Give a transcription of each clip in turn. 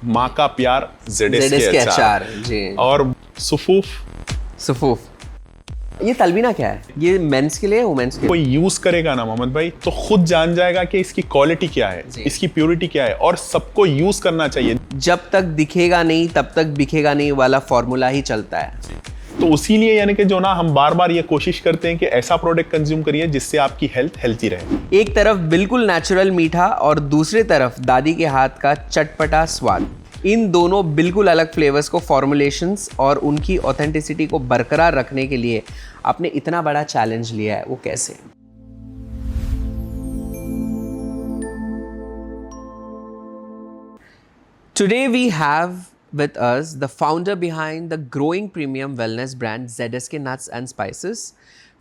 माँ का प्यार ZS के अचार जी। और सुफूफ। ये तलबीना क्या है? ये मेंस के लिए, वुमेन्स के लिए? कोई यूज करेगा ना मोहम्मद भाई तो खुद जान जाएगा कि इसकी क्वालिटी क्या है, इसकी प्योरिटी क्या है, और सबको यूज करना चाहिए। जब तक दिखेगा नहीं तब तक बिकेगा नहीं वाला फॉर्मूला ही चलता है। तो उसीलिए यानी कि जो ना हम बार बार ये कोशिश करते हैं कि ऐसा प्रोडक्ट कंज्यूम करिए जिससे आपकी हेल्थ हेल्थी रहे। एक तरफ बिल्कुल नेचुरल मीठा और दूसरी तरफ दादी के हाथ का चटपटा स्वाद। इन दोनों बिल्कुल अलग फ्लेवर्स को फॉर्मुलेशंस और उनकी ऑथेंटिसिटी को बरकरार रखने के लिए आपने इतना बड़ा चैलेंज लिया है, वो कैसे? Today we have with us the founder behind the growing premium wellness brand ZSK Nuts and Spices.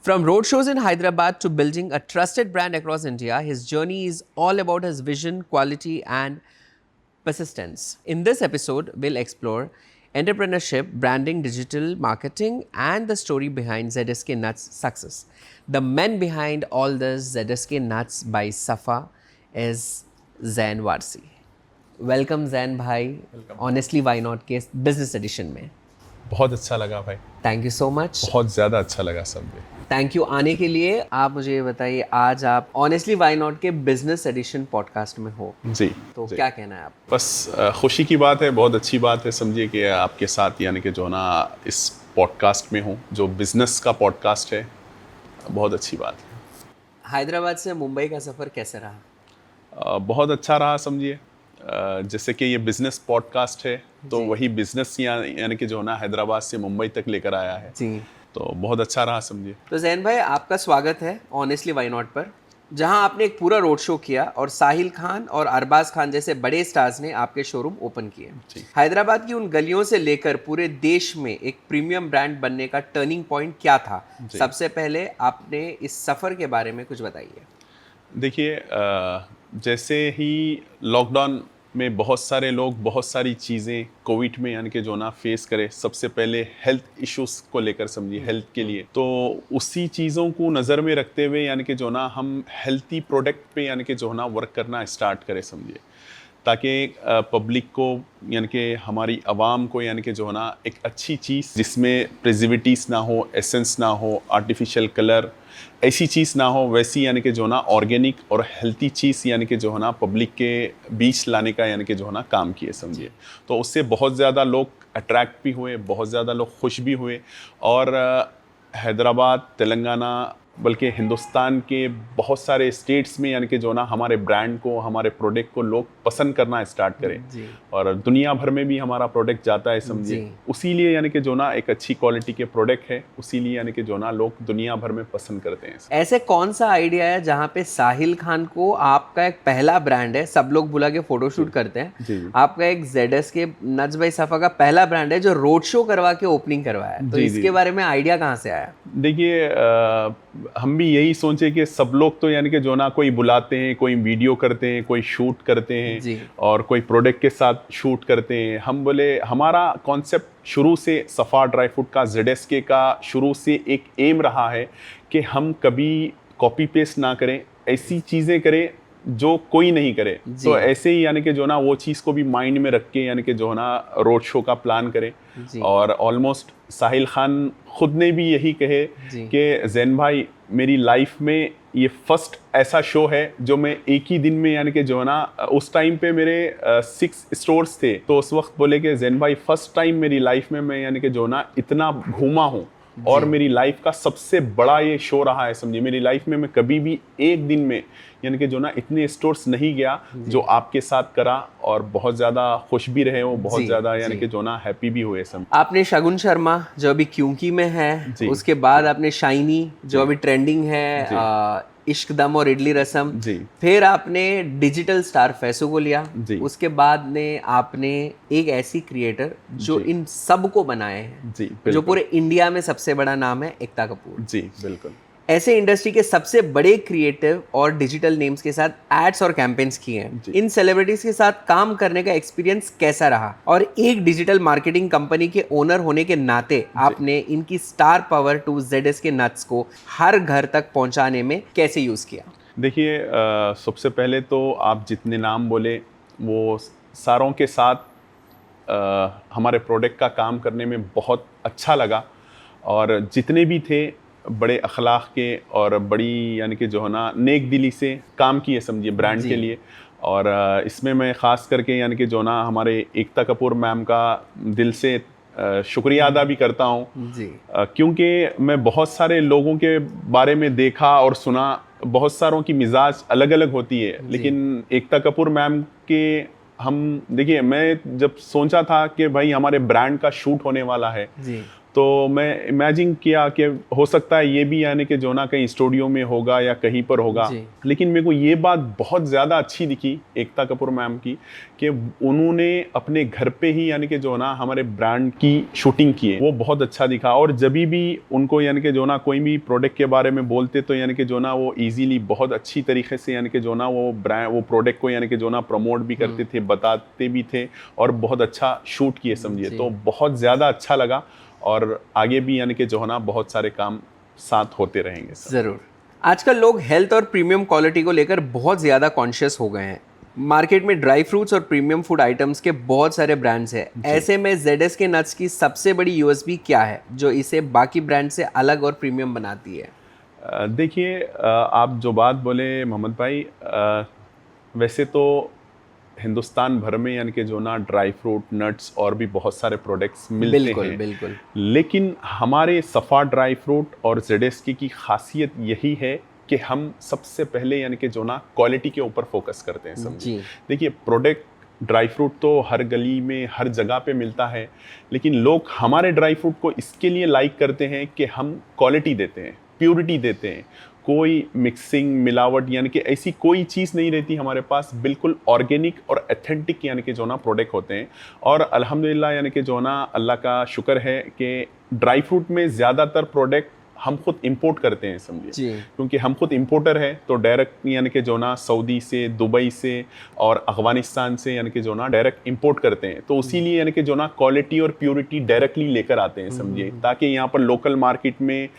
From roadshows in Hyderabad to building a trusted brand across India, his journey is all about his vision, quality and persistence. In this episode, we'll explore entrepreneurship, branding, digital marketing, and the story behind ZSK Nuts' success. The man behind all this, ZSK Nuts by Safa, is Zain Warsi. Welcome Jain भाई, honestly why not के business addition में। बहुत अच्छा लगा भाई, thank you so much. बहुत ज़्यादा अच्छा लगा सब। थैंक यू आने के लिए। आप मुझे ये बताइए, आज आप ऑनेस्टली व्हाई नॉट के बिजनेस एडिशन पॉडकास्ट में हो जी, तो क्या कहना है आप? बस खुशी की बात है, बहुत अच्छी बात है। समझिए कि आपके साथ यानी कि जो ना इस पॉडकास्ट में हूँ, जो बिजनेस का पॉडकास्ट है, बहुत अच्छी बात है। हैदराबाद से मुंबई का सफ़र कैसे रहा? बहुत अच्छा रहा। समझिए जैसे कि ये बिजनेस पॉडकास्ट है तो वही बिजनेस यानी कि जो ना हैदराबाद से मुंबई तक लेकर आया है जी, तो बहुत अच्छा रहा। समझिए तो जैन भाई, आपका स्वागत है ऑनेस्टली व्हाई नॉट पर, जहां आपने एक पूरा रोड शो किया और साहिल खान और अरबाज खान जैसे बड़े स्टार्स ने आपके शोरूम ओपन किए। हैदराबाद की उन गलियों से लेकर पूरे देश में एक प्रीमियम ब्रांड बनने का टर्निंग पॉइंट क्या था? सबसे पहले आपने इस सफ़र के बारे में कुछ बताइए। देखिए जैसे ही लॉकडाउन में बहुत सारे लोग बहुत सारी चीज़ें कोविड में यानी कि जो ना फेस करे, सबसे पहले हेल्थ इश्यूज को लेकर समझिए, हेल्थ के लिए, तो उसी चीज़ों को नज़र में रखते हुए यानी कि जो ना हम हेल्थी प्रोडक्ट पे यानी कि जो ना वर्क करना स्टार्ट करें समझिए, ताकि पब्लिक को यानी कि हमारी आवाम को यानी कि जो ना एक अच्छी चीज़ जिसमें प्रिजर्वेटिव्स ना हो, एसेंस ना हो, आर्टिफिशियल कलर, ऐसी चीज़ ना हो, वैसी यानी कि जो ना ऑर्गेनिक और हेल्थी चीज़ यानी कि जो है ना पब्लिक के बीच लाने का यानी कि जो है ना काम किए समझिए। तो उससे बहुत ज़्यादा लोग अट्रैक्ट भी हुए, बहुत ज़्यादा लोग खुश भी हुए, और हैदराबाद, तेलंगाना, बल्कि हिंदुस्तान के बहुत सारे स्टेट्स में यानी कि जो ना हमारे ब्रांड को, हमारे प्रोडक्ट को लोग पसंद करना स्टार्ट करें, और दुनिया भर में भी हमारा प्रोडक्ट जाता है समझिए। उसीलिए यानी कि जो ना एक अच्छी क्वालिटी के प्रोडक्ट है, उसीलिए यानी कि जो ना लोग दुनिया भर में पसंद करते हैं। ऐसे कौन सा आइडिया है जहाँ पे साहिल खान को, आपका एक पहला ब्रांड है, सब लोग बुला के फोटोशूट करते हैं, आपका एक ZSK नट्स बाय सफा का पहला ब्रांड है जो रोड शो करवा के ओपनिंग करवाया, तो इसके बारे में आइडिया कहाँ से आया? देखिए हम भी यही सोचे कि सब लोग तो यानी कि जो ना कोई बुलाते हैं, कोई वीडियो करते हैं, कोई शूट करते हैं और कोई प्रोडक्ट के साथ शूट करते हैं। हम बोले हमारा कॉन्सेप्ट शुरू से सफ़ा ड्राई फ्रूट का, ZSK का शुरू से एक एम रहा है कि हम कभी कॉपी पेस्ट ना करें, ऐसी चीज़ें करें जो कोई नहीं करे। तो ऐसे ही यानी कि जो ना वो चीज़ को भी माइंड में रख के यानी कि जो ना रोड शो का प्लान करें, और ऑलमोस्ट साहिल खान खुद ने भी यही कहे कि जैन भाई, मेरी लाइफ में ये फर्स्ट ऐसा शो है जो मैं एक ही दिन में यानी कि जो ना, उस टाइम पे मेरे 6 स्टोर्स थे, तो उस वक्त बोले कि जैन भाई फर्स्ट टाइम मेरी लाइफ में मैं यानी कि जो ना इतना घूमा हूँ, और मेरी लाइफ का सबसे बड़ा ये शो रहा है समझिए। मेरी लाइफ में मैं कभी भी एक दिन में यानी कि जो ना इतने स्टोर्स नहीं गया जो आपके साथ करा, और बहुत ज़्यादा खुश भी रहे हो, बहुत ज़्यादा यानी कि जो ना हैप्पी भी हुए सब। आपने शगुन शर्मा जो अभी क्योंकि में है, उसके बाद आपने शाइनी जो अभी ट्रेंडिंग है, इश्क दम और इडली रसम, फिर आपने डिजिटल स्टार फैसो को लिया, उसके बाद ने आपने एक ऐसी क्रिएटर जो इन सब को बनाए हैं, जो पूरे इंडिया में सबसे बड़ा नाम है, एकता कपूर जी। बिल्कुल ऐसे इंडस्ट्री के सबसे बड़े क्रिएटिव और डिजिटल नेम्स के साथ एड्स और कैंपेन्स किए हैं। इन सेलिब्रिटीज के साथ काम करने का एक्सपीरियंस कैसा रहा, और एक डिजिटल मार्केटिंग कंपनी के ओनर होने के नाते आपने इनकी star power to ZSK nuts को हर घर तक पहुंचाने में कैसे यूज किया? देखिए सबसे पहले तो आप जितने नाम बोले वो सारों के साथ हमारे प्रोडक्ट का काम करने में बहुत अच्छा लगा। और जितने भी थे बड़े अखलाक के और बड़ी यानी कि जो है ना नेक दिली से काम किए समझिए ब्रांड जी। के लिए। और इसमें मैं ख़ास करके यानी कि जो ना हमारे एकता कपूर मैम का दिल से शुक्रिया अदा भी करता हूँ। जी। क्योंकि मैं बहुत सारे लोगों के बारे में देखा और सुना, बहुत सारों की मिजाज अलग अलग होती है, लेकिन एकता कपूर मैम के हम देखिए, मैं जब सोचा था कि भाई हमारे ब्रांड का शूट होने वाला है, जी। तो मैं इमेजिन किया कि हो सकता है ये भी यानी कि जो ना कहीं स्टूडियो में होगा या कहीं पर होगा। जी। लेकिन मेरे को ये बात बहुत ज़्यादा अच्छी दिखी एकता कपूर मैम की कि उन्होंने अपने घर पे ही यानी कि जो ना हमारे ब्रांड की शूटिंग की है, वो बहुत अच्छा दिखा। और जब भी उनको यानी कि जो ना कोई भी प्रोडक्ट के बारे में बोलते तो यानी कि जो ना वो ईजीली बहुत अच्छी तरीके से यानी कि जो ना वो ब्रांड वो प्रोडक्ट को यानी कि जो ना प्रमोट भी करते थे, बताते भी थे और बहुत अच्छा शूट किए समझिए। तो बहुत ज़्यादा अच्छा लगा और आगे भी यानी कि जो है ना बहुत सारे काम साथ होते रहेंगे सर। ज़रूर। आजकल लोग हेल्थ और प्रीमियम क्वालिटी को लेकर बहुत ज़्यादा कॉन्शियस हो गए हैं। मार्केट में ड्राई फ्रूट्स और प्रीमियम फूड आइटम्स के बहुत सारे ब्रांड्स हैं। ऐसे में ZS के नट्स की सबसे बड़ी यूएसपी क्या है जो इसे बाकी ब्रांड से अलग और प्रीमियम बनाती है? देखिए, आप जो बात बोले मोहम्मद भाई, वैसे तो हिंदुस्तान भर में यानी कि जो ना ड्राई फ्रूट, नट्स और भी बहुत सारे प्रोडक्ट्स मिलते बिल्कुल, हैं। बिल्कुल। लेकिन हमारे सफ़ा ड्राई फ्रूट और ZSK की खासियत यही है कि हम सबसे पहले यानी कि जो ना क्वालिटी के ऊपर फोकस करते हैं समझिए। जी। देखिए, प्रोडक्ट ड्राई फ्रूट तो हर गली में हर जगह पे मिलता है, लेकिन लोग हमारे ड्राई फ्रूट को इसके लिए लाइक करते हैं कि हम क्वालिटी देते हैं, प्योरिटी देते हैं, कोई मिक्सिंग मिलावट यानी कि ऐसी कोई चीज़ नहीं रहती हमारे पास, बिल्कुल ऑर्गेनिक और एथेंटिक यानी कि जो ना प्रोडक्ट होते हैं। और अल्हम्दुलिल्लाह यानी कि जो ना अल्लाह का शुक्र है कि ड्राई फ्रूट में ज़्यादातर प्रोडक्ट हम खुद इंपोर्ट करते हैं समझिए। जी। क्योंकि हम खुद इंपोर्टर हैं, तो डायरेक्ट यानी कि जो ना सऊदी से, दुबई से और अफगानिस्तान से यानी कि जो ना डायरेक्ट इंपोर्ट करते हैं, तो उसीलिए यानी कि जो ना क्वालिटी और प्योरिटी डायरेक्टली लेकर आते हैं समझिए, ताकि यहाँ पर लोकल मार्केट में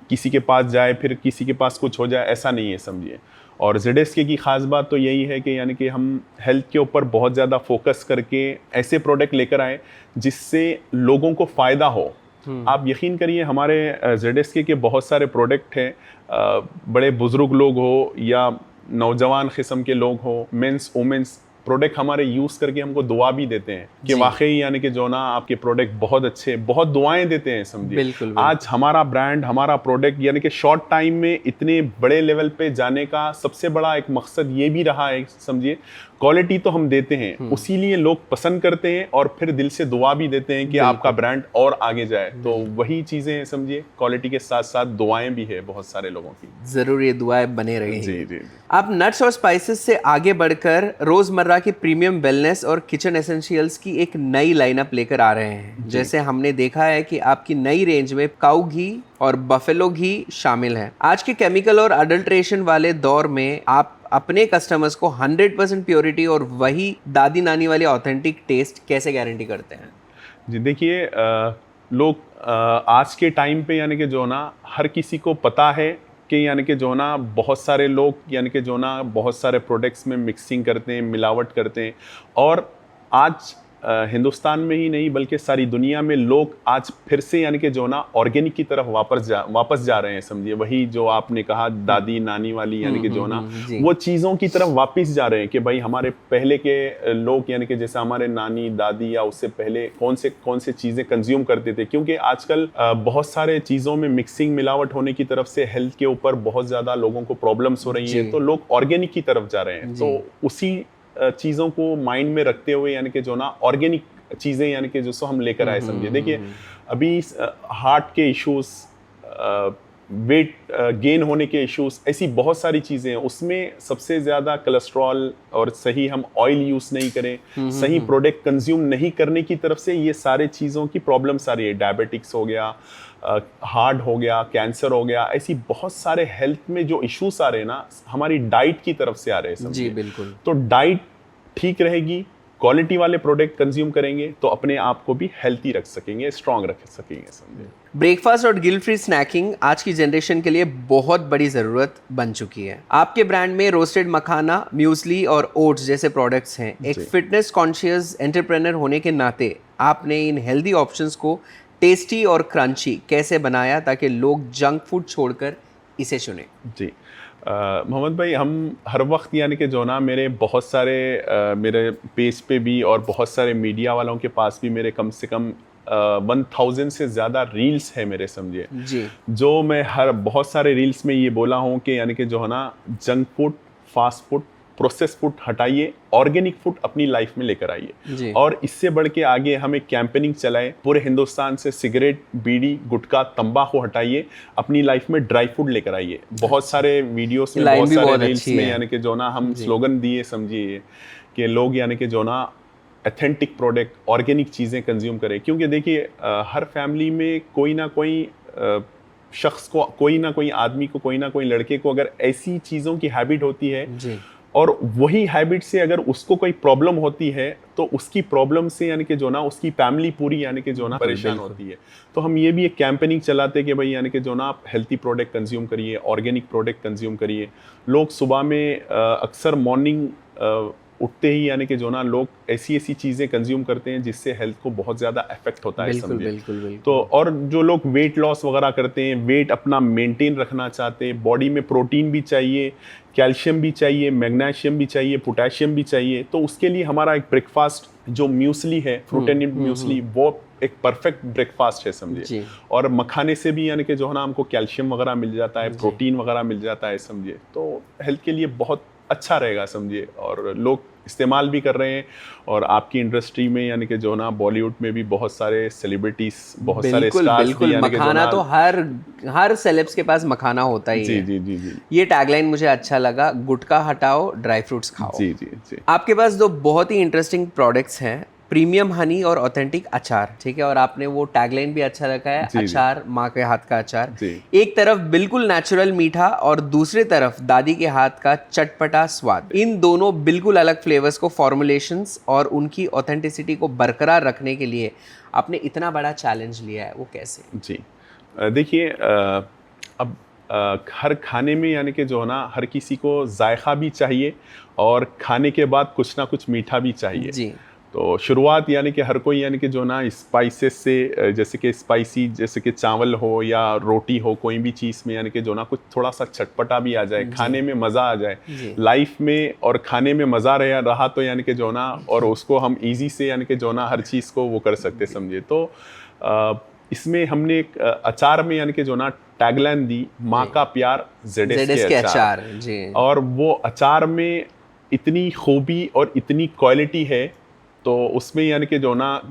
किसी के पास जाए फिर किसी के पास कुछ हो जाए, ऐसा नहीं है समझिए। और ZSK की ख़ास बात तो यही है कि यानी कि हम हेल्थ के ऊपर बहुत ज़्यादा फोकस करके ऐसे प्रोडक्ट लेकर आए जिससे लोगों को फ़ायदा हो। आप यकीन करिए, हमारे ZSK के बहुत सारे प्रोडक्ट हैं, बड़े बुज़ुर्ग लोग हो या नौजवान किस्म के लोग हो, मेंस वुमेंस प्रोडक्ट हमारे यूज़ करके हमको दुआ भी देते हैं कि वाकई यानी कि जो ना आपके प्रोडक्ट बहुत अच्छे, बहुत दुआएं देते हैं समझिए। बिल्कुल। आज हमारा ब्रांड, हमारा प्रोडक्ट यानी कि शॉर्ट टाइम में इतने बड़े लेवल पे जाने का सबसे बड़ा एक मकसद ये भी रहा है समझिए, क्वालिटी तो हम देते हैं, उसीलिए लोग पसंद करते हैं और फिर दिल से दुआ भी देते हैं कि आपका ब्रांड और आगे जाए। तो वही चीज़ें हैं समझिए, क्वालिटी के साथ साथ दुआएं भी है बहुत सारे लोगों की। ज़रूर ये दुआएं बने रहेंगी। जी जी। आप नट्स और स्पाइसेस से आगे बढ़कर रोज़मर्रा की प्रीमियम वेलनेस और किचन एसेंशियल्स की एक नई लाइनअप लेकर आ रहे हैं। जैसे हमने देखा है कि आपकी नई रेंज में काऊ घी और बफेलो घी शामिल है। आज के केमिकल और अडल्ट्रेशन वाले दौर में आप अपने कस्टमर्स को 100% प्योरिटी और वही दादी नानी वाली ऑथेंटिक टेस्ट कैसे गारंटी करते हैं? जी देखिए, लोग आज के टाइम पे यानी कि जो ना हर किसी को पता है कि यानी कि जो ना बहुत सारे लोग यानी कि जो ना बहुत सारे प्रोडक्ट्स में मिक्सिंग करते हैं, मिलावट करते हैं। और आज हिंदुस्तान में ही नहीं बल्कि सारी दुनिया में लोग आज फिर से यानी कि जो ना ऑर्गेनिक की तरफ वापस जा रहे हैं समझिए। वही जो आपने कहा दादी नानी वाली यानी कि जो ना वो चीज़ों की तरफ वापस जा रहे हैं कि भाई हमारे पहले के लोग यानी कि जैसे हमारे नानी दादी या उससे पहले कौन से चीज़ें कंज्यूम करते थे। क्योंकि आजकल बहुत सारे चीज़ों में मिक्सिंग मिलावट होने की तरफ से हेल्थ के ऊपर बहुत ज़्यादा लोगों को प्रॉब्लम्स हो रही हैं, तो लोग ऑर्गेनिक की तरफ जा रहे हैं। तो उसी चीज़ों को माइंड में रखते हुए यानी कि जो ना ऑर्गेनिक चीज़ें यानी कि जो हम लेकर आए समझिए। देखिए, अभी हार्ट के इश्यूज, वेट गेन होने के इश्यूज, ऐसी बहुत सारी चीज़ें हैं, उसमें सबसे ज़्यादा कोलेस्ट्रॉल और सही हम ऑयल यूज़ नहीं करें, सही प्रोडक्ट कंज्यूम नहीं करने की तरफ से ये सारे चीज़ों की प्रॉब्लम्स आ रही है। डायबिटिक्स हो गया, हार्ट हो गया, कैंसर हो गया, ऐसी बहुत सारे हेल्थ में जो इश्यूज आ रहे हैं ना, हमारी डाइट की तरफ से आ रहे हैं जी बिल्कुल। तो डाइट ठीक रहेगी क्वालिटी वाले प्रोडक्ट कंज्यूम करेंगे तो अपने आप को भी हेल्थी रख सकेंगे, स्ट्रांग रख सकेंगे समझे। ब्रेकफास्ट और गिल्ट फ्री स्नैकिंग आज की जनरेशन के लिए बहुत बड़ी ज़रूरत बन चुकी है। आपके ब्रांड में रोस्टेड मखाना, म्यूसली और ओट्स जैसे प्रोडक्ट्स हैं। एक फिटनेस कॉन्शियस एंटरप्रेन्योर होने के नाते आपने इन हेल्दी ऑप्शंस को टेस्टी और क्रंची कैसे बनाया ताकि लोग जंक फूड छोड़कर इसे चुनें? जी मोहम्मद भाई, हम हर वक्त यानी कि जो ना मेरे बहुत सारे मेरे पेज पे भी और बहुत सारे मीडिया वालों के पास भी मेरे कम से कम 1000 से ज़्यादा रील्स है मेरे समझिए जी। जो मैं हर बहुत सारे रील्स में ये बोला हूँ कि यानी कि जो है ना junk food, fast food, process food हटाइए, ऑर्गेनिक फूड अपनी लाइफ में लेकर आइए। और इससे बढ़ के आगे हम एक कैंपेनिंग चलाएं पूरे हिंदुस्तान से, सिगरेट, बीड़ी, गुटखा, तंबाकू हटाइए, अपनी लाइफ में ड्राई फूड लेकर आइए। बहुत सारे वीडियोस में, बहुत सारे रील्स में यानी कि जो ना हम स्लोगन दिए समझिए कि लोग यानी कि जो ना ऑथेंटिक प्रोडक्ट, ऑर्गेनिक चीज़ें कंज्यूम करें। क्योंकि देखिए हर फैमिली में कोई ना कोई शख्स को, कोई ना कोई आदमी को, कोई ना कोई लड़के को अगर ऐसी चीज़ों की हैबिट होती है और वही हैबिट से अगर उसको कोई प्रॉब्लम होती है तो उसकी प्रॉब्लम से यानी कि जो ना उसकी फैमिली पूरी यानी कि जो ना परेशान होती है। तो हम ये भी एक कैंपेनिंग चलाते हैं कि भाई यानी कि जो ना आप हेल्थी प्रोडक्ट कंज्यूम करिए, ऑर्गेनिक प्रोडक्ट कंज्यूम करिए। लोग सुबह में अक्सर मॉर्निंग उठते ही यानी कि जो ना लोग ऐसी ऐसी चीज़ें कंज्यूम करते हैं जिससे हेल्थ को बहुत ज़्यादा इफेक्ट होता है समझिए। बिल्कुल। तो और जो लोग वेट लॉस वगैरह करते हैं, वेट अपना मेंटेन रखना चाहते हैं, बॉडी में प्रोटीन भी चाहिए, कैल्शियम भी चाहिए, मैग्नीशियम भी चाहिए, पोटेशियम भी चाहिए, तो उसके लिए हमारा एक ब्रेकफास्ट जो म्यूसली है, फ्रूट एंड म्यूसली, वो एक परफेक्ट ब्रेकफास्ट है समझिए। और मखाने से भी यानी कि जो है ना हमको कैल्शियम वगैरह मिल जाता है, प्रोटीन वगैरह मिल जाता है समझिए। तो हेल्थ के लिए बहुत अच्छा रहेगा समझिए, और लोग इस्तेमाल भी कर रहे हैं। और आपकी इंडस्ट्री में यानी कि जो ना बॉलीवुड में भी बहुत सारे सेलिब्रिटीज, बहुत सारे स्टार्स भी यानी कि मखाना तो हर सेलेब्स के पास मखाना होता ही है। जी। ये टैगलाइन मुझे अच्छा लगा, गुटखा हटाओ, ड्राई फ्रूट्स खाओ। जी। आपके पास दो बहुत ही इंटरेस्टिंग प्रोडक्ट्स हैं, प्रीमियम हनी और ऑथेंटिक अचार, ठीक है। और आपने वो टैगलाइन भी अच्छा रखा है, अचार माँ के हाथ का अचार। एक तरफ बिल्कुल नेचुरल मीठा और दूसरी तरफ दादी के हाथ का चटपटा स्वाद। इन दोनों बिल्कुल अलग फ्लेवर्स को, फॉर्मुलेशंस और उनकी ऑथेंटिसिटी को बरकरार रखने के लिए आपने इतना बड़ा चैलेंज लिया है, वो कैसे? जी देखिए अब हर खाने में यानी कि जो है ना हर किसी को जायका भी चाहिए और खाने के बाद कुछ ना कुछ मीठा भी चाहिए जी। तो शुरुआत यानी कि हर कोई यानी कि जो ना स्पाइसेस से, जैसे कि स्पाइसी, जैसे कि चावल हो या रोटी हो, कोई भी चीज़ में यानी कि जो ना कुछ थोड़ा सा चटपटा भी आ जाए, खाने में मज़ा आ जाए लाइफ में, और खाने में मज़ा रहा तो यानी कि जो ना, और उसको हम इजी से यानी कि जो ना हर चीज़ को वो कर सकते समझिए। तो इसमें हमने एक अचार में यानी कि जो ना टैगलाइन दी, माँ का प्यार ZS के अचार। और वो अचार में इतनी खूबी और इतनी क्वालिटी है, तो उसमें यानी कि जो ना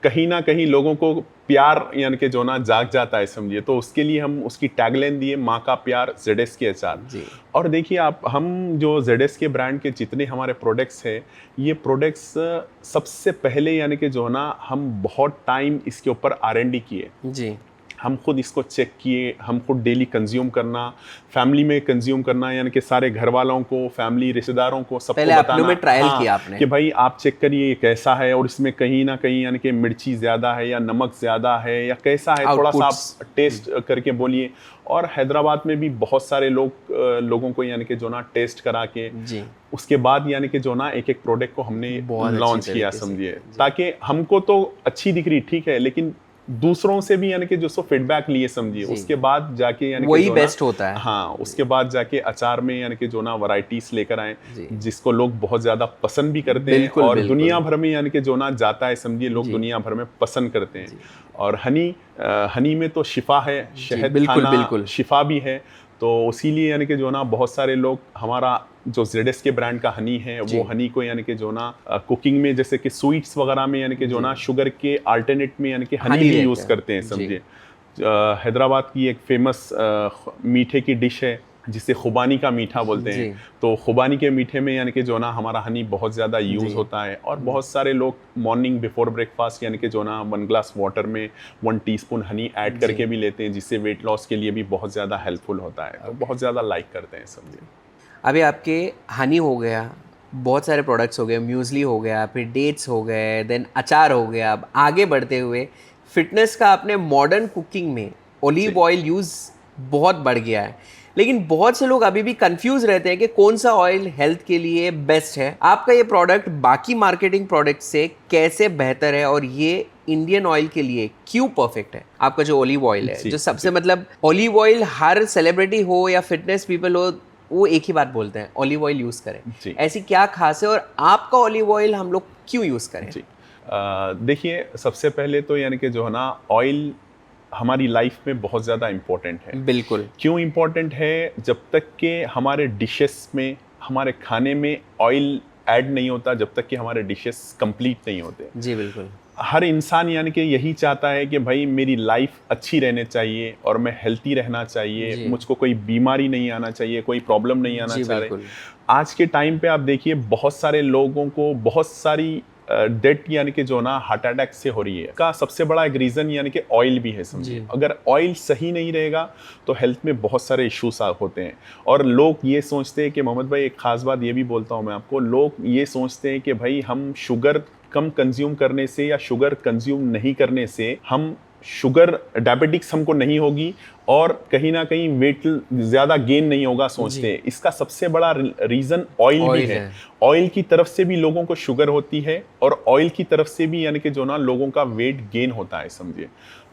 कहीं लोगों को प्यार यानी कि जो ना जाग जाता है समझिए। तो उसके लिए हम उसकी टैगलाइन दिए, माँ का प्यार ZS के अचार। और देखिए आप, हम जो ZS के ब्रांड के जितने हमारे प्रोडक्ट्स हैं, ये प्रोडक्ट्स सबसे पहले यानी कि जो ना हम बहुत टाइम इसके ऊपर R&D किए जी। हम खुद इसको चेक किए, हम खुद डेली कंज्यूम करना, फैमिली में कंज्यूम करना, यानी कि सारे घर वालों को, फैमिली, रिश्तेदारों को, सबको बताना में ट्रायल किया आपने कि भाई आप चेक करिए ये कैसा है, और इसमें कहीं ना कहीं यानी कि मिर्ची ज़्यादा है या नमक ज़्यादा है या कैसा है, थोड़ा सा आप टेस्ट करके बोलिए। और हैदराबाद में भी बहुत सारे लोगों को यानी कि जो ना टेस्ट करा के जी। उसके बाद यानी कि जो ना एक एक प्रोडक्ट को हमने लॉन्च किया समझिए, ताकि हमको तो अच्छी दिख रही, ठीक है, लेकिन दूसरों से भी यानी कि जो सो फीडबैक लिए समझिए, उसके बाद जाके यानी वही बेस्ट होता है। हाँ, उसके बाद जाके अचार में यानी कि जो ना वैरायटीज लेकर आए जिसको लोग बहुत ज्यादा पसंद भी करते हैं, और दुनिया भर में यानी कि जो ना जाता है समझिए, लोग दुनिया भर में पसंद करते हैं। और हनी में तो शिफा है, शहद खाना शिफा भी है, तो इसीलिए यानी कि जो ना बहुत सारे लोग हमारा जो ZS के ब्रांड का हनी है, वो हनी को यानी कि जो ना कुकिंग में, जैसे कि स्वीट्स वगैरह में यानी कि जो ना शुगर के अल्टरनेट में यानी कि हनी भी यूज़ करते हैं समझिए। हैदराबाद की एक फेमस मीठे की डिश है जिसे खुबानी का मीठा बोलते हैं, तो खुबानी के मीठे में यानी कि जो ना हमारा हनी बहुत ज़्यादा यूज़ होता है। और बहुत सारे लोग मॉर्निंग बिफोर ब्रेकफास्ट यानी कि जो ना 1 ग्लास वाटर में 1 टीस्पून हनी ऐड करके भी लेते हैं, जिससे वेट लॉस के लिए भी बहुत ज़्यादा हेल्पफुल होता है, तो बहुत ज़्यादा लाइक करते हैं समझिए। अभी आपके हनी हो गया, बहुत सारे प्रोडक्ट्स हो गए, म्यूसली हो गया, फिर डेट्स हो गए, देन अचार हो गया। अब आगे बढ़ते हुए फिटनेस का अपने मॉडर्न कुकिंग में ओलिव ऑयल यूज़ बहुत बढ़ गया है, लेकिन बहुत से लोग अभी भी कंफ्यूज रहते हैं कि कौन सा ऑयल हेल्थ के लिए बेस्ट है। आपका ये प्रोडक्ट बाकी मार्केटिंग प्रोडक्ट से कैसे बेहतर है और ये इंडियन ऑयल के लिए क्यों परफेक्ट है? आपका जो ओलिव ऑयल है, जो सबसे मतलब ओलिव ऑयल हर सेलिब्रिटी हो या फिटनेस पीपल हो, वो एक ही बात बोलते हैं, ओलिव ऑयल यूज़ करें। ऐसी क्या खास है और आपका ओलिव ऑयल हम लोग क्यों यूज़ करें? जी देखिए, सबसे पहले तो यानी कि जो है ना, ऑयल हमारी लाइफ में बहुत ज़्यादा इम्पोर्टेंट है। बिल्कुल। क्यों इम्पोर्टेंट है? जब तक कि हमारे डिशेस में, हमारे खाने में ऑयल ऐड नहीं होता, जब तक कि हमारे डिशेस कंप्लीट नहीं होते। जी बिल्कुल। हर इंसान यानी कि यही चाहता है कि भाई मेरी लाइफ अच्छी रहने चाहिए और मैं हेल्थी रहना चाहिए, मुझको कोई बीमारी नहीं आना चाहिए, कोई प्रॉब्लम नहीं आना चाहिए। आज के टाइम पे आप देखिए, बहुत सारे लोगों को बहुत सारी डेथ यानी कि जो ना हार्ट अटैक से हो रही है। का सबसे बड़ा एक रीज़न यानी कि ऑयल भी है, समझिए। अगर ऑयल सही नहीं रहेगा तो हेल्थ में बहुत सारे इश्यूज होते हैं। और लोग ये सोचते हैं कि मोहम्मद भाई, एक ख़ास बात ये भी बोलता हूँ मैं आपको, लोग ये सोचते हैं कि भाई हम शुगर कम कंज्यूम करने से या शुगर कंज्यूम नहीं करने से हम शुगर डायबिटिक्स हमको नहीं होगी और कहीं ना कहीं वेट ज़्यादा गेन नहीं होगा, सोचते हैं। इसका सबसे बड़ा रीज़न ऑयल भी है। ऑयल की तरफ से भी लोगों को शुगर होती है और ऑयल की तरफ से भी यानी कि जो ना लोगों का वेट गेन होता है, समझिए।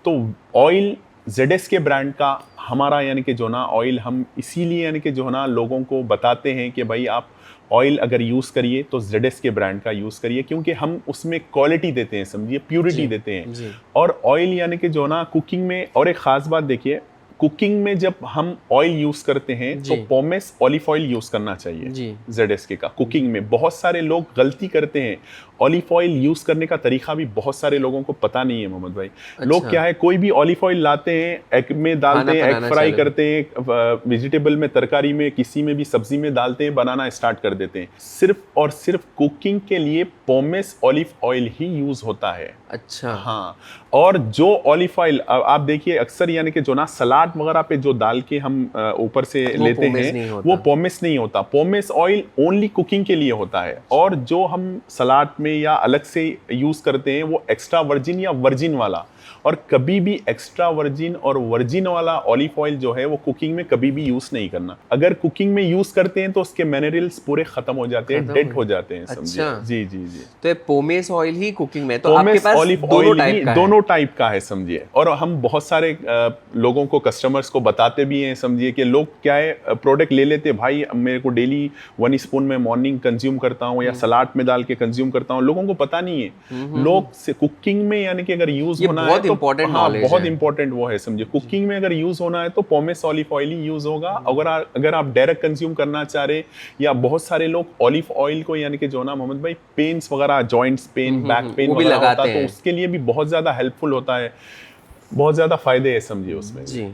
तो ऑयल ZS के ब्रांड का हमारा यानी कि जो ना ऑयल हम इसीलिए यानी कि जो ना लोगों को बताते हैं कि भाई आप ऑयल अगर यूज़ करिए तो ZS के ब्रांड का यूज़ करिए, क्योंकि हम उसमें क्वालिटी देते हैं, समझिए, प्योरिटी देते हैं। और ऑयल यानी कि जो ना कुकिंग में, और एक ख़ास बात देखिए, कुकिंग में जब हम ऑयल यूज़ करते हैं तो पोमेस ऑलिव ऑयल यूज़ करना चाहिए ZS के का। कुकिंग में बहुत सारे लोग गलती करते हैं, ऑलिव ऑयल यूज़ करने का तरीका भी बहुत सारे लोगों को पता नहीं है, मोहम्मद भाई। लोग क्या है, कोई भी ऑलिव ऑयल लाते हैं, एग में डालते हैं, एग फ्राई करते हैं, वेजिटेबल में, तरकारी में, किसी में भी सब्जी में डालते हैं, बनाना स्टार्ट कर देते हैं। सिर्फ और सिर्फ कुकिंग के लिए पोमेस ऑलिव ऑयल ही यूज़ होता है। अच्छा। हाँ, और जो ऑलिव ऑयल आप देखिए अक्सर यानी कि जो ना सलाद वगैरह पे जो डाल के हम ऊपर से लेते हैं, वो पोमेस नहीं होता। पोमेस ऑयल ओनली कुकिंग के लिए होता है। और जो हम सलाद में या अलग से यूज़ करते हैं वो एक्स्ट्रा वर्जिन या वर्जिन वाला। और कभी भी एक्स्ट्रा वर्जिन और वर्जिन वाला ऑलिव ऑयल जो है वो कुकिंग में कभी भी यूज़ नहीं करना। अगर कुकिंग में यूज़ करते हैं तो उसके मिनरल्स पूरे खत्म हो जाते हैं, डेड हो जाते हैं, समझिए। अच्छा। जी जी जी। तो ये पोमेस ऑयल ही कुकिंग में, तो आपके पास दोनों टाइप का है, समझिए। और हम बहुत सारे लोगों को, कस्टमर्स को बताते भी हैं, समझिए, कि लोग क्या है, प्रोडक्ट ले लेते, भाई मेरे को डेली 1 स्पून में मॉर्निंग कंज्यूम करता हूँ या सलाद में डाल के कंज्यूम करता हूँ। लोगों को पता नहीं है। लोग से कुकिंग में यानी कि अगर यूज होना है तो बहुत इंपॉर्टेंट वो है, समझिए। कुकिंग में अगर यूज होना है तो पोमेस ऑलिव ऑयल ही यूज होगा। अगर आप डायरेक्ट कंज्यूम करना चाह रहे, या बहुत सारे लोग ऑलिव ऑयल को यानी कि जो ना मोहम्मद भाई पेन्स वगैरह, जॉइंट्स पेन, बैक पेन वगैरह होता है, तो उसके लिए भी बहुत ज्यादा हेल्पफुल होता है, बहुत ज्यादा फायदे है, समझिए, उसमें जी।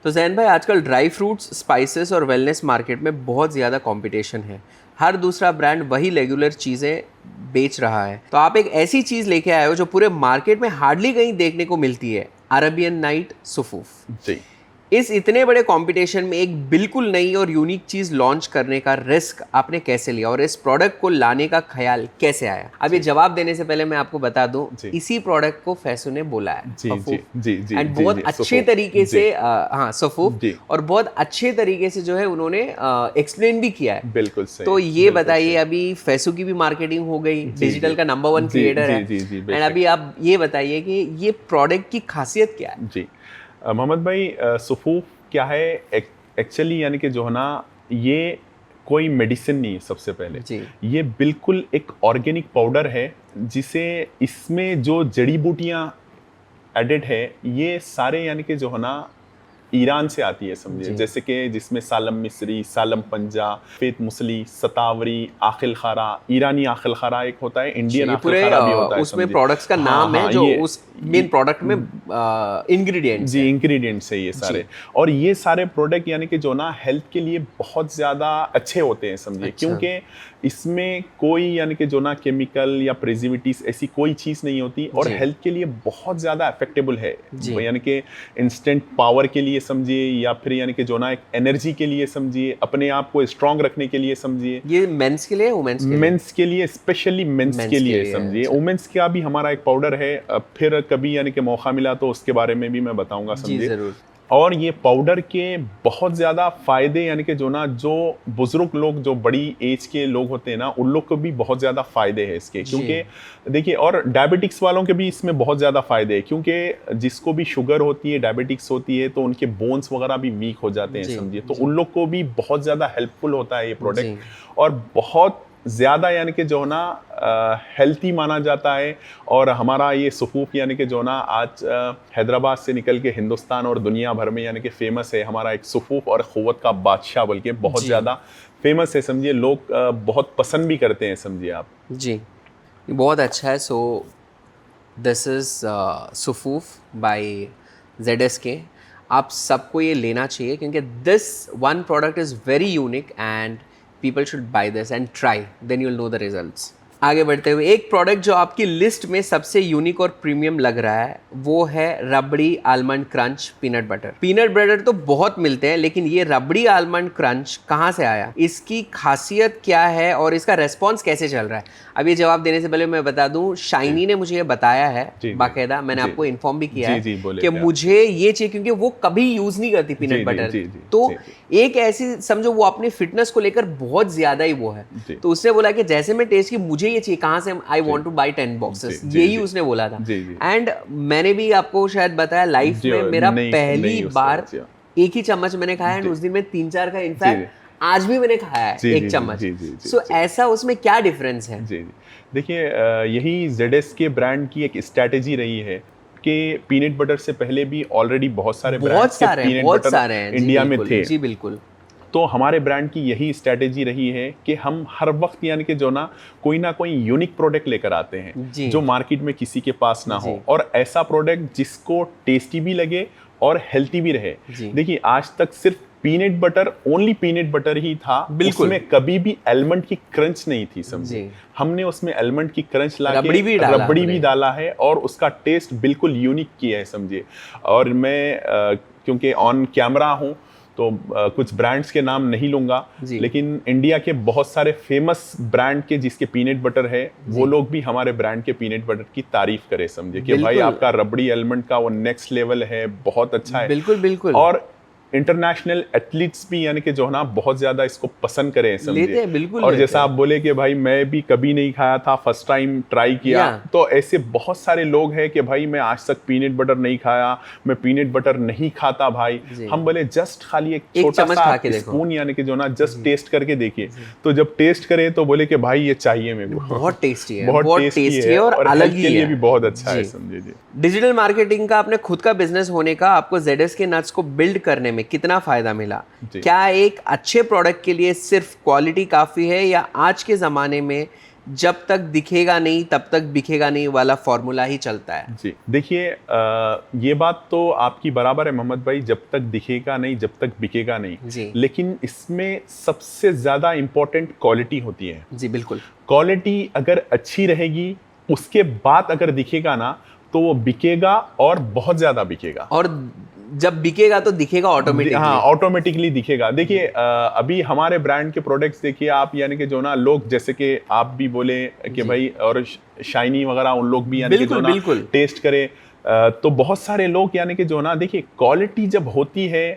तो ज़ैन भाई, आजकल ड्राई फ्रूट्स, स्पाइसेस और वेलनेस मार्केट में बहुत ज़्यादा कंपटीशन है। हर दूसरा ब्रांड वही रेगुलर चीज़ें बेच रहा है, तो आप एक ऐसी चीज़ लेके आए हो जो पूरे मार्केट में हार्डली कहीं देखने को मिलती है, अरेबियन नाइट सुफूफ। जी। इस इतने बड़े कंपटीशन में एक बिल्कुल नई और यूनिक चीज़ लॉन्च करने का रिस्क आपने कैसे लिया और इस प्रोडक्ट को लाने का ख्याल कैसे आया? अब ये जवाब देने से पहले मैं आपको बता दूं, इसी प्रोडक्ट को फैसू ने बोला है, जी, एंड बहुत अच्छे तरीके से, हाँ, सफूफ, और बहुत अच्छे तरीके से जो है उन्होंने एक्सप्लेन भी किया है। बिल्कुल सही। तो ये बताइए, अभी फैसू की भी मार्केटिंग हो गई, डिजिटल का नंबर 1 क्रिएटर है, एंड अभी आप ये बताइए कि ये प्रोडक्ट की खासियत क्या है? जी मोहम्मद भाई, सुफूफ क्या है एक्चुअली, यानी कि जो है ना, ये कोई मेडिसिन नहीं है। सबसे पहले ये बिल्कुल एक ऑर्गेनिक पाउडर है, जिसे इसमें जो जड़ी बूटियाँ एडेड है, ये सारे यानी कि जो है ना ईरान से आती है, समझिए। जैसे कि जिसमें सालम मिस्री, सालम पंजा, फेत मुसली, सतावरी, आखिल खारा, ईरानी आखिल खारा एक होता है, इंडियन आखिल खारा भी होता है। उसमें प्रोडक्ट्स का नाम है जो उस मेन प्रोडक्ट में इंग्रेडिएंट्स, जी, इंग्रेडिएंट्स है ये सारे। और ये सारे प्रोडक्ट यानी कि जो ना हेल्थ के लिए बहुत ज़्यादा अच्छे होते हैं, समझिए। क्योंकि इसमें कोई यानी कि जो ना केमिकल या प्रिजर्वेटिव्स ऐसी कोई चीज़ नहीं होती और जी। हेल्थ के लिए बहुत ज़्यादा इफेक्टेबल है। जी। यानी कि इंस्टेंट पावर के लिए समझिए या फिर यानी कि जो ना एक एनर्जी के लिए समझिए, अपने आप को स्ट्रांग रखने के लिए समझिए। ये मेंस के लिए, वुमेन्स के लिए? मेंस के लिए, स्पेशली मेंस मेंस के के लिए लिए, समझिए। अच्छा। वुमेन्स का भी हमारा एक पाउडर है, फिर कभी यानी कि मौका मिला तो उसके बारे में भी मैं बताऊंगा जी, समझिए। ज़रूर। और ये पाउडर के बहुत ज़्यादा फायदे यानी कि जो ना जो बुजुर्ग लोग, जो बड़ी एज के लोग होते हैं ना, उन लोग को भी बहुत ज़्यादा फायदे हैं इसके, जी। क्योंकि देखिए, और डायबिटिक्स वालों के भी इसमें बहुत ज़्यादा फायदे हैं, क्योंकि जिसको भी शुगर होती है, डायबिटिक्स होती है, तो उनके बोन्स वगैरह भी वीक हो जाते हैं जी, समझिए। तो जी। उन लोग को भी बहुत ज़्यादा हेल्पफुल होता है ये जी। प्रोडक्ट, और बहुत ज़्यादा यानी कि जो ना हेल्थी माना जाता है। और हमारा ये सुफूफ यानी कि जो ना आज हैदराबाद से निकल के हिंदुस्तान और दुनिया भर में यानी कि फेमस है। हमारा एक सुफूफ और क़ुव्वत का बादशाह बोल के बहुत जी। ज़्यादा फेमस है समझिए। लोग बहुत पसंद भी करते हैं समझिए आप। जी, ये बहुत अच्छा है। सो दिस इज़ सुफूफ बाय ZSK। आप सबको ये लेना चाहिए क्योंकि this one product is very unique and people should buy this and try, then you will know the results. आगे बढ़ते हुए, एक प्रोडक्ट जो आपकी लिस्ट में सबसे यूनिक और प्रीमियम लग रहा है वो है rabri almond crunch peanut butter. Peanut butter तो बहुत मिलते हैं, लेकिन ये रबड़ी आलमंड क्रंच कहाँ से आया, इसकी खासियत क्या है और इसका रेस्पॉन्स कैसे चल रहा है? अब ये जवाब देने से पहले मैं बता दूं, शाइनी ने मुझे ये बताया है जी, जी। बाकायदा, मैंने जी। आपको इन्फॉर्म भी किया जी, है जी, बोले कि थे आप। मुझे ये चाहिए, क्योंकि वो कभी यूज नहीं करती जी, पीनट जी, बटर। जी, जी, तो जी, एक ऐसी समझो, वो अपनी फिटनेस को लेकर बहुत ज्यादा ही वो है। जी। तो उसने बोला कि जैसे मैं टेस्ट की, मुझे ये चाहिए, कहाँ से I want to buy 10 boxes, जी, जी, यही जी। उसने बोला था। जी, जी। एंड मैंने भी आपको शायद बताया, लाइफ जी, में मेरा नहीं- पहली नहीं use बार करा, एक ही चम्मच मैंने खाया एंड जी। उस दिन में 3-4 का, जी, इनफैक्ट आज भी मैंने खाया है जी, एक जी, चम्मच। जी, जी, जी, सो जी। ऐसा उसमें क्या डिफरेंस है? जी, जी। देखिए, यही ZSK ब्रांड की एक स्ट्रैटेजी रही है कि पीनट बटर से पहले भी ऑलरेडी बहुत सारे बहुत ब्रांड्स के सारे हैं, पीनट बहुत बटर सारे हैं। जी इंडिया में बिल्कुल, थे। जी बिल्कुल। तो हमारे ब्रांड की यही स्ट्रैटेजी रही है कि हम हर वक्त यानी कि जो ना कोई यूनिक प्रोडक्ट लेकर आते हैं जी। जो मार्केट में किसी के पास ना हो, जी। और ऐसा प्रोडक्ट जिसको टेस्टी भी लगे और हेल्थी भी रहे। जी। देखिए, आज तक सिर्फ peanut butter, only peanut butter ही था, बिल्कुल। उसमें कभी भी आलमंड की क्रंच नहीं थी जी। समझे। हमने उसमें आलमंड की क्रंच ला रबड़ी भी डाला रबड़ी हमने। भी डाला है और उसका टेस्ट बिल्कुल यूनिक किया है समझिए। और मैं क्योंकि ऑन कैमरा हूँ तो कुछ ब्रांड्स के नाम नहीं लूंगा, जी। लेकिन इंडिया के बहुत सारे फेमस ब्रांड के जिसके पीनट बटर है, वो लोग भी हमारे ब्रांड के पीनट बटर की तारीफ करे समझे कि भाई बिल्कुल। आपका रबड़ी आलमंड का वो नेक्स्ट लेवल है, बहुत अच्छा है। बिल्कुल बिल्कुल। और इंटरनेशनल एथलीट्स भी यानी कि जो है ना बहुत ज्यादा इसको पसंद करें समझे। लेते हैं, बिल्कुल और लेते जैसा हैं। आप बोले कि भाई मैं भी कभी नहीं खाया था, फर्स्ट टाइम ट्राई किया, या। तो ऐसे बहुत सारे लोग हैं कि भाई मैं आज तक पीनट बटर नहीं खाया, मैं पीनट बटर नहीं खाता भाई। जी। हम बोले जस्ट खाली एक एक छोटा चम्मच सा खा के देखो। स्पून यानी कि जो ना जस्ट टेस्ट करके देखिए। तो जब टेस्ट करे तो बोले कि भाई ये चाहिए मेरे को। बहुत टेस्टी है, बहुत टेस्टी है और अलग हेल्थ ही के लिए है। भी बहुत अच्छा है जी। समझे जी। डिजिटल मार्केटिंग का, अपने खुद का बिजनेस होने का, आपको ZSK नट्स को बिल्ड करने में कितना फायदा मिला? जी। क्या एक अच्छे प्रोडक्ट के लिए सिर्फ क्वालिटी काफी है, या आज के जमाने में जब तक दिखेगा नहीं तब तक बिकेगा नहीं वाला फॉर्मूला ही चलता है? जी, देखिए, ये बात तो आपकी बराबर है मोहम्मद भाई, जब तक दिखेगा नहीं जब तक बिकेगा नहीं। जी। लेकिन इसमें सबसे ज़्यादा इम्पोर्टेंट क्वालिटी होती है। जी बिल्कुल। क्वालिटी अगर अच्छी रहेगी, उसके बाद अगर दिखेगा ना, तो वो बिकेगा और बहुत ज़्यादा बिकेगा। और जब बिकेगा तो दिखेगा ऑटोमेटिकली। हाँ, ऑटोमेटिकली दिखेगा। देखिए, अभी हमारे ब्रांड के प्रोडक्ट्स देखिए आप, यानी कि जो ना लोग, जैसे कि आप भी बोले कि भाई, और शाइनी वगैरह उन लोग भी यानी कि जो ना बिल्कुल। टेस्ट करे, तो बहुत सारे लोग यानी कि जो ना, देखिए क्वालिटी जब होती है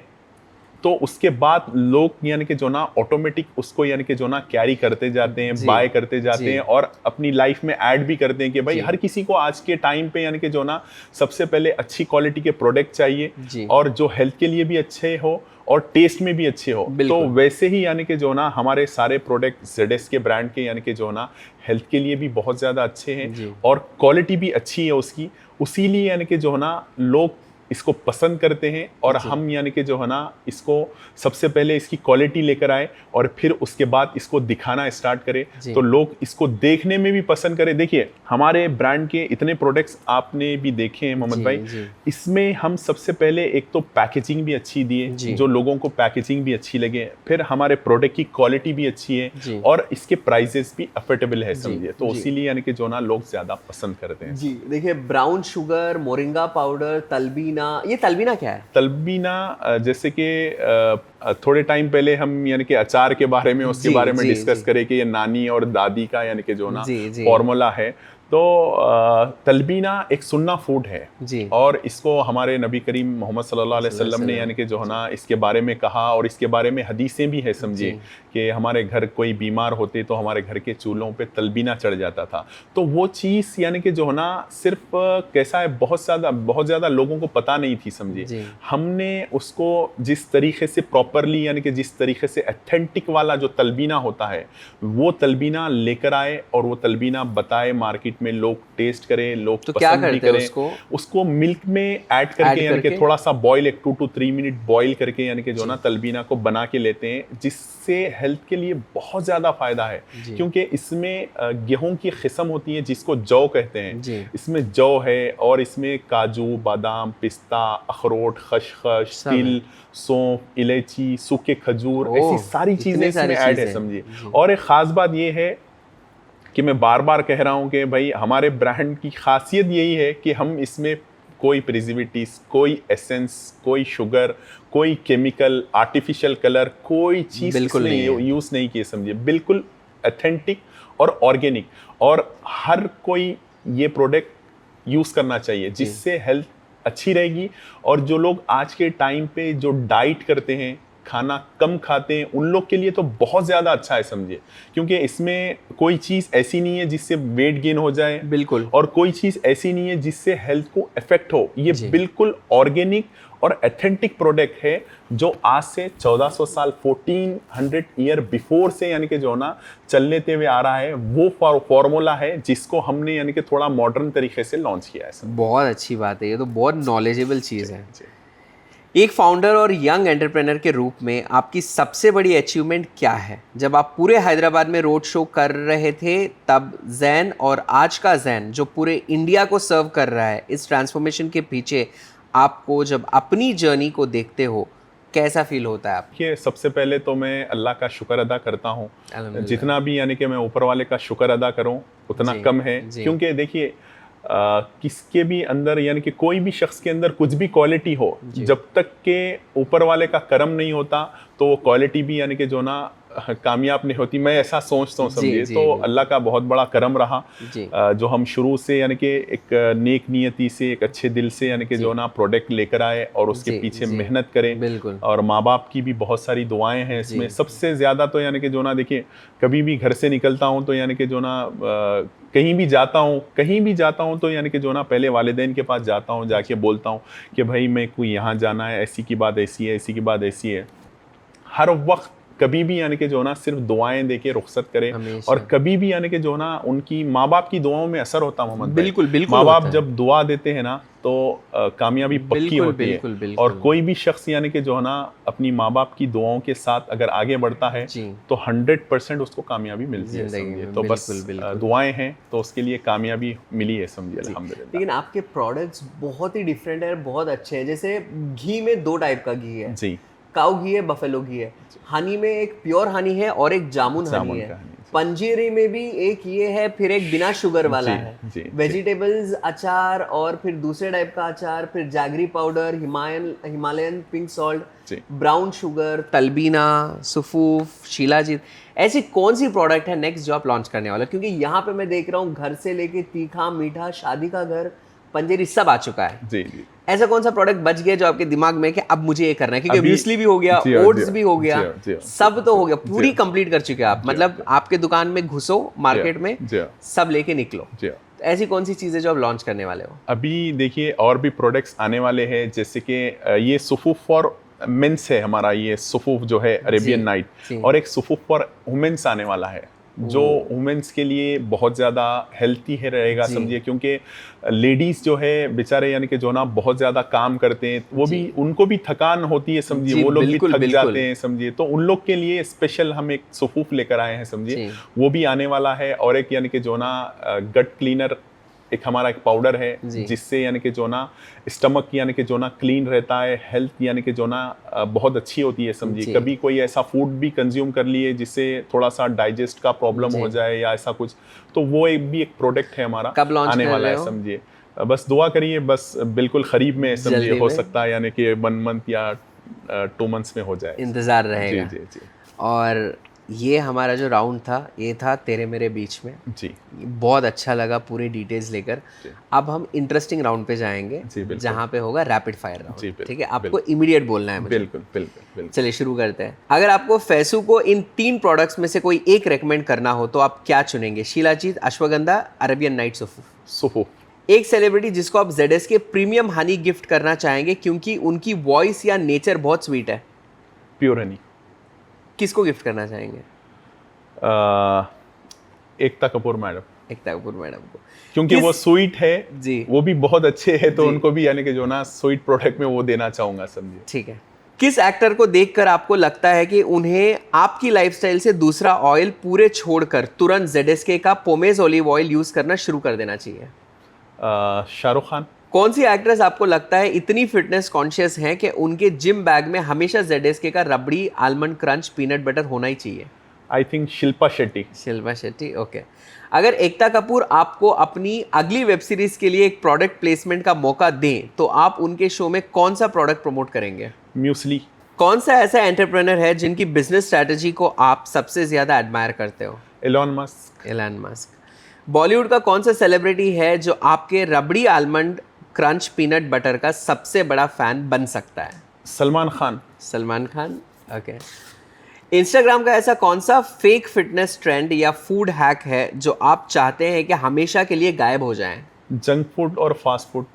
तो उसके बाद लोग यानी कि जो ना ऑटोमेटिक उसको यानी कि जो ना कैरी करते जाते हैं, जी। बाय करते जाते जी। हैं और अपनी लाइफ में ऐड भी करते हैं कि भाई जी। हर किसी को आज के टाइम पे यानी कि जो ना सबसे पहले अच्छी क्वालिटी के प्रोडक्ट चाहिए, जी। और जो हेल्थ के लिए भी अच्छे हो और टेस्ट में भी अच्छे हो। तो बिल्कुल। वैसे ही यानी कि जो ना हमारे सारे प्रोडक्ट ZSK ब्रांड के यानी कि जो ना हेल्थ के लिए भी बहुत ज़्यादा अच्छे जी। हैं और क्वालिटी भी अच्छी है उसकी। उसीलिए यानी कि जो ना लोग इसको पसंद करते हैं और हम यानी कि जो है ना इसको सबसे पहले इसकी क्वालिटी लेकर आए और फिर उसके बाद इसको दिखाना स्टार्ट करें तो लोग इसको देखने में भी पसंद करें। देखिए हमारे ब्रांड के इतने प्रोडक्ट्स आपने भी देखे हैं मोहम्मद भाई, इसमें हम सबसे पहले एक तो पैकेजिंग भी अच्छी दिए, जो लोगों को पैकेजिंग भी अच्छी लगे, फिर हमारे प्रोडक्ट की क्वालिटी भी अच्छी है और इसके प्राइसेस भी अफोर्डेबल है समझिए, तो इसीलिए यानी कि जो ना लोग ज्यादा पसंद करते हैं। जी देखिए, ब्राउन शुगर, मोरिंगा पाउडर, तलबीना, ये तलबीना क्या है? तलबीना जैसे कि थोड़े टाइम पहले हम यानी कि अचार के बारे में उसके बारे में डिस्कस करें कि ये नानी और दादी का यानी कि जो ना फॉर्मूला है, तो तलबीना एक सुन्ना फूड है और इसको हमारे नबी करीम मोहम्मद सल्लल्लाहु अलैहि वसल्लम ने यानी कि जो है ना इसके बारे में कहा और इसके बारे में हदीसें भी है समझिए कि हमारे घर कोई बीमार होते तो हमारे घर के चूल्हों पे तलबीना चढ़ जाता था। तो वो चीज़ यानी कि जो है ना सिर्फ कैसा है, बहुत ज़्यादा लोगों को पता नहीं थी समझिए। हमने उसको जिस तरीके से प्रॉपरली यानी कि जिस तरीके से ऑथेंटिक वाला जो तलबीना होता है वो तलबीना लेकर आए और वो तलबीना बताए मार्केट में, लोग टेस्ट करें, लोग तो पसंद भी करें। उसको मिल्क में ऐड करके यानी कि थोड़ा सा बॉईल, एक 2 to 3 मिनट बॉईल करके यानी कि जो ना तलबीना को बना के लेते हैं, जिससे हेल्थ के लिए बहुत ज़्यादा फायदा है क्योंकि इसमें गेहूं की किस्म होती है जिसको जौ कहते हैं, इसमें जौ है और इसमें काजू, बादाम, पिस्ता, अखरोट, खसखस, तिल, सौंफ, इलायची, सूखे खजूर, ऐसी सारी चीज़ें इसमें ऐड है समझिए। और एक ख़ास बात ये है कि मैं बार बार कह रहा हूँ कि भाई हमारे ब्रांड की खासियत यही है कि हम इसमें कोई प्रिजर्वेटिव्स, कोई एसेंस, कोई शुगर, कोई केमिकल, आर्टिफिशियल कलर, कोई चीज़ यूज़ नहीं किए समझिए, बिल्कुल ऑथेंटिक और ऑर्गेनिक। और हर कोई ये प्रोडक्ट यूज़ करना चाहिए जिससे हेल्थ अच्छी रहेगी। और जो लोग आज के टाइम पे जो डाइट करते हैं, खाना कम खाते हैं, उन लोग के लिए तो बहुत ज़्यादा अच्छा है समझिए, क्योंकि इसमें कोई चीज़ ऐसी नहीं है जिससे वेट गेन हो जाए, बिल्कुल, और कोई चीज़ ऐसी नहीं है जिससे हेल्थ को इफेक्ट हो। ये बिल्कुल ऑर्गेनिक और ऑथेंटिक प्रोडक्ट है जो आज से 1400 साल 1400 ईयर बिफोर से यानी कि जो ना चलते हुए आ रहा है, वो फॉर्मूला है जिसको हमने यानी कि थोड़ा मॉडर्न तरीके से लॉन्च किया है। बहुत अच्छी बात है, ये तो बहुत नॉलेजेबल चीज़ है। एक फाउंडर और यंग एंटरप्रेनर के रूप में आपकी सबसे बड़ी अचीवमेंट क्या है? जब आप पूरे हैदराबाद में रोड शो कर रहे थे तब जैन और आज का जैन जो पूरे इंडिया को सर्व कर रहा है, इस ट्रांसफॉर्मेशन के पीछे आपको जब अपनी जर्नी को देखते हो कैसा फील होता है आपको? ये सबसे पहले तो मैं अल्लाह का शुक्र अदा करता हूँ, जितना भी यानी कि मैं ऊपर वाले का शुक्र अदा करूँ उतना कम है, क्योंकि देखिए किसके भी अंदर यानी कि कोई भी शख्स के अंदर कुछ भी क्वालिटी हो, जब तक के ऊपर वाले का करम नहीं होता तो वो क्वालिटी भी यानी कि जो ना कामयाब नहीं होती। मैं ऐसा सोचता हूँ समझिए। तो अल्लाह का बहुत बड़ा करम रहा जो हम शुरू से यानी कि एक नेक नियति से, एक अच्छे दिल से यानी कि जो ना प्रोडक्ट लेकर आए और उसके पीछे मेहनत करें, और माँ बाप की भी बहुत सारी दुआएं हैं इसमें। सबसे ज़्यादा तो यानी कि जो ना देखिए, कभी भी घर से निकलता हूँ तो यानी कि जो ना कहीं भी जाता हूँ तो यानी कि जो ना पहले वालिदैन के पास जाता हूँ, जाके बोलता हूँ कि भाई मैं कोई यहाँ जाना है, ऐसी की बात ऐसी है, ऐसी की बात ऐसी है। हर वक्त कभी भी यानी कि जो ना सिर्फ दुआएं देके रुखसत करें, और कभी भी यानी कि जो ना उनकी माँ बाप की दुआओं में असर होता है मोहम्मद। बिल्कुल माँ बाप जब दुआ देते हैं ना तो कामयाबी पक्की होती है। और कोई भी शख्स यानी कि जो है ना अपनी माँ बाप की दुआओं के साथ अगर आगे बढ़ता है तो 100% उसको कामयाबी मिलती है समझिए। तो बस दुआएं हैं तो उसके लिए कामयाबी मिली है समझिए, अल्हम्दुलिल्लाह। लेकिन आपके प्रोडक्ट्स बहुत ही डिफरेंट है, बहुत अच्छे हैं। जैसे घी में 2 टाइप का घी है जी, काऊ घी है, बफेलो घी है। हनी में एक प्योर हनी है और एक जामुन हनी है। पंजीरी में भी एक ये है, फिर एक बिना शुगर वाला है। वेजिटेबल्स अचार और फिर दूसरे टाइप का अचार, फिर jaggery powder, Himalayan pink salt, brown sugar, तलबीना, सुफूफ, शीलाजीत। ऐसी कौन सी प्रोडक्ट है नेक्स्ट जो आप लॉन्च करने वाले? क्योंकि यहाँ पे मैं देख रहा हूँ घर से लेके तीखा, मीठा, शादी का घर, पंजीरी सब आ चुका है। जी। ऐसा कौन सा प्रोडक्ट बच गया जो आपके दिमाग में कि अब मुझे ये करना है? क्योंकि म्यूस्ली भी हो गया, ओट्स भी हो गया, सब तो हो गया, पूरी कंप्लीट कर चुके हैं आप। मतलब आपके दुकान में घुसो मार्केट में, सब लेके निकलो। ऐसी कौन सी चीजें जो आप लॉन्च करने वाले हो? अभी देखिए और भी प्रोडक्ट्स आने वाले हैं, जैसे कि ये सुफूफ फॉर मेंस है हमारा, ये सुफूफ जो है अरेबियन नाइट, और एक सुफूफ फॉर वुमेन्स आने वाला है। जो वुमेन्स के लिए बहुत ज़्यादा हेल्थी है रहेगा समझिए, क्योंकि लेडीज़ जो है बेचारे यानी कि जो ना बहुत ज़्यादा काम करते हैं, वो भी उनको भी थकान होती है समझिए, वो लोग भी थक जाते हैं समझिए, तो उन लोग के लिए स्पेशल हम एक सुफूफ लेकर आए हैं समझिए, वो भी आने वाला है। और एक यानी कि जो ना गट क्लीनर एक हमारा एक पाउडर है जिससे यानी कि जो ना स्टमक यानी कि जो ना क्लीन रहता है, हेल्थ यानी कि जो ना बहुत अच्छी होती है समझिए। कभी कोई ऐसा फूड भी कंज्यूम कर लिए जिससे थोड़ा सा डाइजेस्ट का प्रॉब्लम हो जाए या ऐसा कुछ, तो वो एक भी एक प्रोडक्ट है हमारा, कब लॉन्च आने वाला है समझिए। बस दुआ करिए, बस बिल्कुल करीब में समझिए, हो सकता है यानी कि 1 मंथ या 2 मंथ्स में हो जाए, इंतजार रहेगा। जी जी जी। और ये हमारा जो राउंड था ये था तेरे मेरे बीच में जी, बहुत अच्छा लगा पूरी डिटेल्स लेकर। अब हम इंटरेस्टिंग राउंड पे जाएंगे जहाँ पे होगा रैपिड फायर राउंड, ठीक है? आपको इमीडिएट बोलना है मुझे। बिल्कुल बिल्कुल बिल्कुल। चलिए शुरू करते हैं। अगर आपको फैसू को इन 3 प्रोडक्ट्स में से कोई एक रेकमेंड करना हो तो आप क्या चुनेंगे? शीलाजीत, अश्वगंधा, अरेबियन नाइट सुफूफ। एक सेलिब्रिटी जिसको आप ZS के प्रीमियम हनी गिफ्ट करना चाहेंगे क्योंकि उनकी वॉइस या नेचर बहुत स्वीट है। प्योर हनी। किसको गिफ्ट करना चाहेंगे? एकता कपूर मैडम। एकता कपूर मैडम को, क्योंकि वो स्वीट है जी, वो भी बहुत अच्छे है, तो उनको भी यानी कि जो ना स्वीट प्रोडक्ट में वो देना चाहूंगा समझिए। ठीक है। किस एक्टर को देखकर आपको लगता है कि उन्हें आपकी लाइफस्टाइल से दूसरा ऑयल पूरे छोड़कर तुरंत ZSK का पोमेज ऑलिव ऑयल यूज करना शुरू कर देना चाहिए? शाहरुख खान। कौन सी एक्ट्रेस आपको लगता है इतनी फिटनेस कॉन्शियस हैं कि उनके जिम बैग में हमेशा ZSK का रबड़ी आलमंड क्रंच पीनट बटर होना ही चाहिए? I think Shilpa Shetty. Shilpa Shetty, okay. अगर एकता कपूर आपको अपनी अगली वेब सीरीज के लिए एक प्रोडक्ट प्लेसमेंट का मौका दें तो आप उनके शो में कौन सा प्रोडक्ट प्रमोट करेंगे? म्यूसली। कौन सा ऐसा एंटरप्रेन्योर है जिनकी बिजनेस स्ट्रैटेजी को आप सबसे ज्यादा एडमायर करते हो? Elon Musk. Elon Musk. Bollywood का कौन सा सेलिब्रिटी है जो आपके rabri almond crunch peanut butter का सबसे बड़ा फैन बन सकता है? सलमान खान। सलमान खान, ओके। इंस्टाग्राम का ऐसा कौन सा फेक फिटनेस ट्रेंड या फूड हैक है जो आप चाहते हैं कि हमेशा के लिए गायब हो जाए? जंक फूड और फास्ट फूड।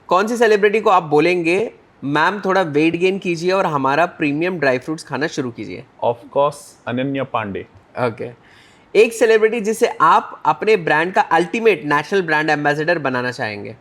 कौन सी सेलिब्रिटी को आप बोलेंगे मैम थोड़ा वेट गेन कीजिए और हमारा प्रीमियम ड्राई फ्रूट्स खाना शुरू कीजिए? Of course Ananya Pandey. Okay. एक सेलिब्रिटी जिसे आप अपने ब्रांड का अल्टीमेट नेशनल ब्रांड एम्बेसडर बनाना चाहेंगे?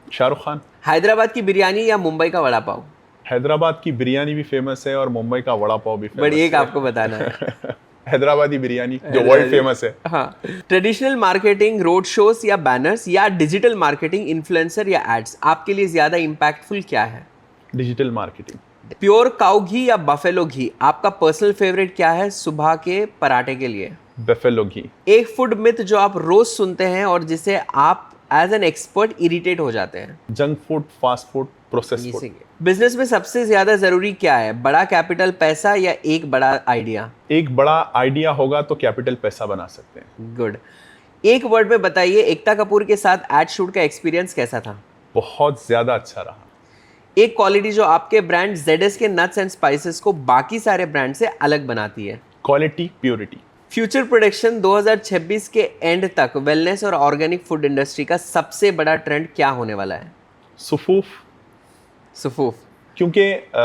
शाहरुख खान। हैदराबाद की बिरयानी या मुंबई का वड़ा पाव? हैदराबाद की बिरयानी भी फेमस है और मुंबई का वड़ा पाव भी फेमस बट एक है। आपको बताना है। हैदराबादी बिरयानी जो वर्ल्ड फेमस है। हाँ। ट्रेडिशनल मार्केटिंग, रोड शोज या बैनर्स या डिजिटल मार्केटिंग, इन्फ्लुएंसर या एड्स, आपके लिए ज्यादा इंपैक्टफुल क्या है? Digital marketing. प्योर काऊ घी या बफेलो घी, आपका पर्सनल फेवरेट क्या है सुबह के पराठे के लिए? बफेलो घी। एक फूड मिथ जो आप रोज सुनते हैं और जिसे आप एज एन एक्सपर्ट इरिटेट हो जाते हैं? Junk food, fast food, process food. Business में सबसे ज्यादा जरूरी क्या है? बड़ा कैपिटल पैसा या एक बड़ा आइडिया? एक बड़ा आइडिया होगा तो कैपिटल पैसा बना सकते हैं। गुड। एक वर्ड में बताइए एकता कपूर के साथ एड शूट का एक्सपीरियंस कैसा था? बहुत ज्यादा अच्छा रहा। एक क्वालिटी जो आपके ब्रांड ZS के नट्स एंड स्पाइसेस को बाकी सारे ब्रांड से अलग बनाती है? Quality, purity. फ्यूचर प्रोडक्शन 2026 के एंड तक वेलनेस और ऑर्गेनिक फूड इंडस्ट्री का सबसे बड़ा ट्रेंड क्या होने वाला है? सुफूफ। सुफूफ। क्योंकि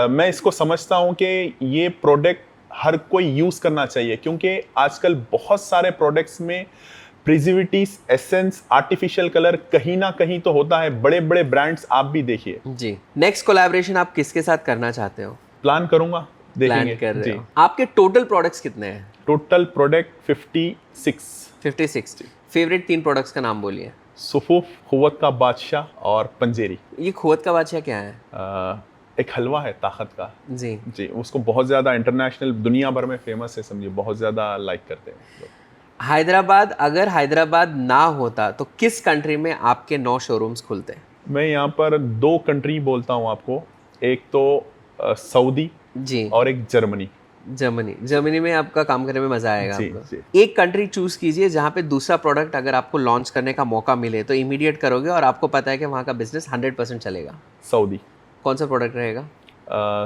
मैं इसको समझता हूँ कि ये प्रोडक्ट हर कोई यूज़ करना चाहिए, क्योंकि आजकल बहुत सारे प्रोडक्ट्स में प्रिजर्वेटिव्स, एसेंस, आर्टिफिशियल कलर कहीं ना कहीं तो होता है। बड़े बड़े ब्रांड्स आप भी देखिए। जी। नेक्स्ट कोलैबोरेशन आप किसके साथ करना चाहते हो? प्लान करूंगा, देखेंगे। प्लान कर रहे हो। आपके टोटल प्रोडक्ट्स कितने हैं? Total product 56। फेवरेट 3 प्रोडक्ट्स का नाम बोलिए। सुफूफ, खुवत का बादशाह और पंजेरी। ये खुवत का बादशाह क्या है? एक हलवा है ताकत का। जी जी, उसको बहुत ज़्यादा इंटरनेशनल दुनिया भर में फेमस है समझिए, बहुत ज़्यादा लाइक करते हैं लोग। हैदराबाद, अगर हैदराबाद ना होता तो किस कंट्री में आपके 9 शोरूम्स खुलते? मैं यहाँ पर 2 कंट्री बोलता हूँ आपको, एक तो सऊदी जी और एक जर्मनी। जर्मनी में आपका काम करने में मजा आएगा जी, आपको। जी। एक कंट्री चूज कीजिए जहाँ पे दूसरा प्रोडक्ट अगर आपको लॉन्च करने का मौका मिले तो इमीडिएट करोगे और आपको पता है कि वहाँ का बिजनेस 100% चलेगा। सऊदी। कौन सा प्रोडक्ट रहेगा?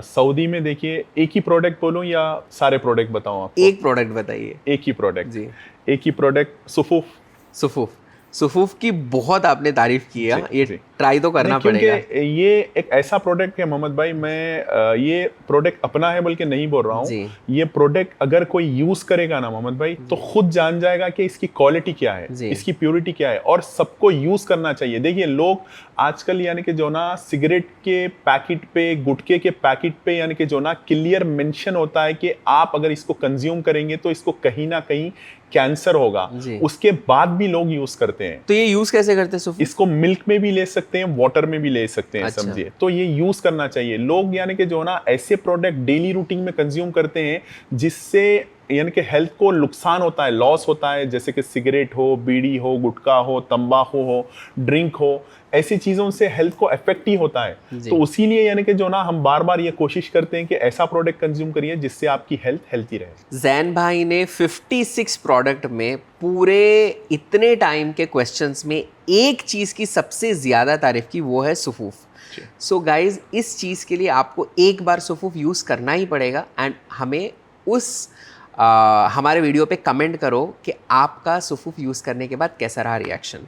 सऊदी में देखिए, एक ही प्रोडक्ट बोलूं या सारे प्रोडक्ट बताऊं आपको? एक प्रोडक्ट बताइए। एक ही प्रोडक्ट। जी। एक ही प्रोडक्ट, सुफूफ। सुफूफ की बहुत आपने तारीफ की है, जी, ये जी। ट्राई तो करना पड़ेगा। क्योंकि ये एक ऐसा प्रोडक्ट है मोहम्मद भाई, मैं ये प्रोडक्ट अपना है बल्कि नहीं बोल रहा जी। हूँ, ये प्रोडक्ट अगर कोई यूज करेगा ना मोहम्मद भाई तो खुद जान जाएगा कि इसकी क्वालिटी क्या है, जी। इसकी प्योरिटी क्या है, और सबको यूज करना चाहिए। देखिए लोग आजकल यानी कि जो ना सिगरेट के पैकेट पे, गुटखे के पैकेट पे यानी कि जो ना क्लियर मेंशन होता है कि आप अगर इसको कंज्यूम करेंगे तो इसको कहीं ना कहीं कैंसर होगा, जी। उसके बाद भी लोग यूज करते हैं। तो ये यूज कैसे करते हैं सुफू? इसको मिल्क में भी ले सकते हैं, वाटर में भी ले सकते हैं, अच्छा। समझिए। तो ये यूज करना चाहिए। लोग यानी कि जो ना ऐसे प्रोडक्ट डेली रूटीन में कंज्यूम करते हैं जिससे यानी कि हेल्थ को नुकसान होता है, लॉस होता है, जैसे कि सिगरेट हो, बीड़ी हो, गुटखा हो, तंबाकू हो, ड्रिंक हो, ऐसी चीजों से हेल्थ को इफेक्ट ही होता है। जी। तो उसीलिए यानी कि जो ना हम बार बार ये कोशिश करते हैं कि ऐसा प्रोडक्ट कंज्यूम करिए जिससे आपकी हेल्थ हेल्थी रहे। जैन भाई ने 56 प्रोडक्ट में पूरे इतने टाइम के क्वेश्चंस में एक चीज़ की सबसे ज़्यादा तारीफ की, वो है सुफूफ। सो गाइज, इस चीज़ के लिए आपको एक बार सुफूफ यूज़ करना ही पड़ेगा एंड हमें उस हमारे वीडियो पे कमेंट करो कि आपका सुफूफ यूज़ करने के बाद कैसा रहा रिएक्शन।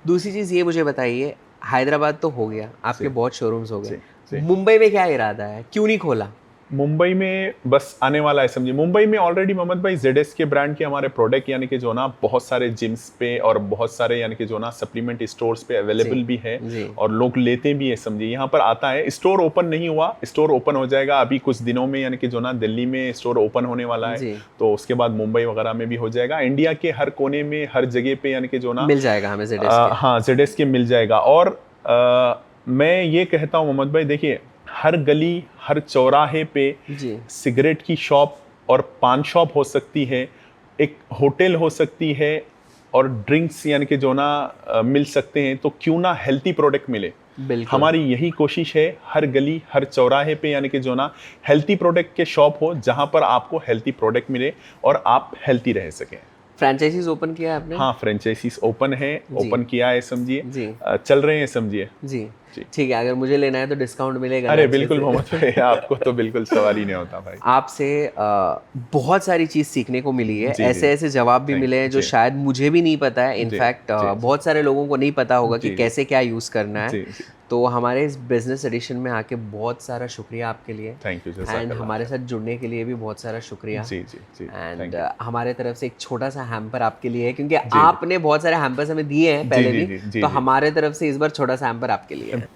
दूसरी चीज़ ये मुझे बताइए, हैदराबाद तो हो गया, आपके बहुत शोरूम्स हो गए, मुंबई में क्या इरादा है, क्यों नहीं खोला? मुंबई में बस आने वाला है, समझिए। मुंबई में ऑलरेडी मोहम्मद भाई ZS के ब्रांड के हमारे प्रोडक्ट यानी कि जो ना बहुत सारे जिम्स पे और बहुत सारे यानी कि जो ना सप्लीमेंट स्टोर्स पे अवेलेबल भी है और लोग लेते भी है, समझिए। यहाँ पर आता है, स्टोर ओपन नहीं हुआ, स्टोर ओपन हो जाएगा अभी कुछ दिनों में, यानी कि जो ना दिल्ली में स्टोर ओपन होने वाला है, तो उसके बाद मुंबई वगैरह में भी हो जाएगा। इंडिया के हर कोने में, हर जगह पे यानी कि जो ना मिल जाएगा हमें ZS के। हाँ, ZS के मिल जाएगा। और मैं ये कहता हूँ मोहम्मद भाई, देखिए हर गली, हर चौराहे पे सिगरेट की शॉप और पान शॉप हो सकती है, एक होटल हो सकती है, और ड्रिंक्स यानी कि जो ना मिल सकते हैं। तो क्यों ना हेल्थी प्रोडक्ट मिले। हमारी यही कोशिश है, हर गली, हर चौराहे पे यानी कि जो ना हेल्थी प्रोडक्ट के शॉप हो जहां पर आपको हेल्थी प्रोडक्ट मिले और आप हेल्थी रह सकें। फ्रेंचाइजीज ओपन किया है आपने? हाँ, फ्रेंचाइजीज ओपन है, ओपन किया है, समझिए, चल रहे हैं, समझिए। जी, ठीक है। अगर मुझे लेना है तो डिस्काउंट मिलेगा? अरे बिल्कुल मोहम्मद भाई, आपको तो बिल्कुल सवाल ही नहीं होता भाई। आपसे बहुत सारी चीज़ सीखने को मिली है, ऐसे ऐसे जवाब भी मिले हैं जो शायद मुझे भी नहीं पता है। इनफैक्ट बहुत सारे लोगों को नहीं पता होगा कि कैसे क्या यूज़ करना है। तो हमारे इस बिजनेस एडिशन में आके बहुत सारा शुक्रिया आपके लिए। Thank you. एंड हमारे साथ जुड़ने के लिए भी बहुत सारा शुक्रिया। एंड हमारे तरफ से एक छोटा सा हैम्पर आपके लिए है, क्योंकि आपने बहुत सारे हैम्पर्स हमें दिए हैं पहले भी, तो हमारे तरफ से इस बार छोटा सा हैम्पर आपके लिए है।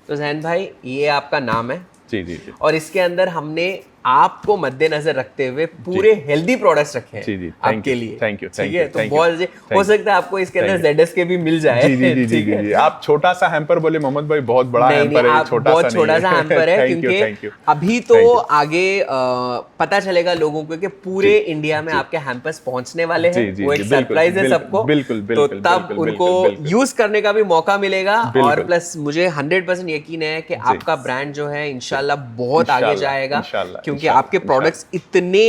तो जैन भाई, ये आपका नाम है। जी। और इसके अंदर हमने आपको मद्देनजर रखते हुए पूरे हेल्दी प्रोडक्ट्स रखे हैं आपके लिए। Thank you. ठीक है, तो बहुत हो सकता है आपको इसके अंदर ZS के भी मिल जाए। जी। आप छोटा सा हैम्पर बोले मोहम्मद भाई, बहुत बड़ा हैम्पर है, बहुत छोटा सा हैम्पर है, क्योंकि अभी तो आगे पता चलेगा लोगों को कि पूरे इंडिया में आपके हैम्पर्स पहुंचने वाले हैं। वो एक सरप्राइज है सबको, तो तब उनको यूज करने का भी मौका मिलेगा। और प्लस मुझे 100% यकीन है कि आपका ब्रांड जो है इंशाल्लाह बहुत आगे जाएगा, क्योंकि आपके प्रोडक्ट्स इतने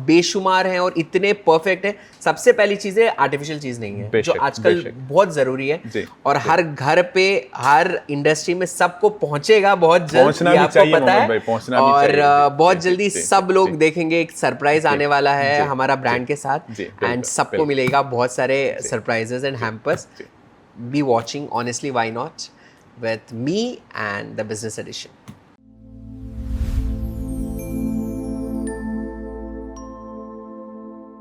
बेशुमार हैं और इतने परफेक्ट हैं। सबसे पहली चीज है, आर्टिफिशियल चीज नहीं है, जो आजकल बहुत जरूरी है, और हर घर पे, हर इंडस्ट्री में सबको पहुंचेगा बहुत जल्द, ये आपको पता है। और बहुत जल्दी सब लोग देखेंगे, एक सरप्राइज आने वाला है हमारा ब्रांड के साथ, एंड सबको मिलेगा बहुत सारे surprises and hampers. Be watching honestly why not with me and the business addition.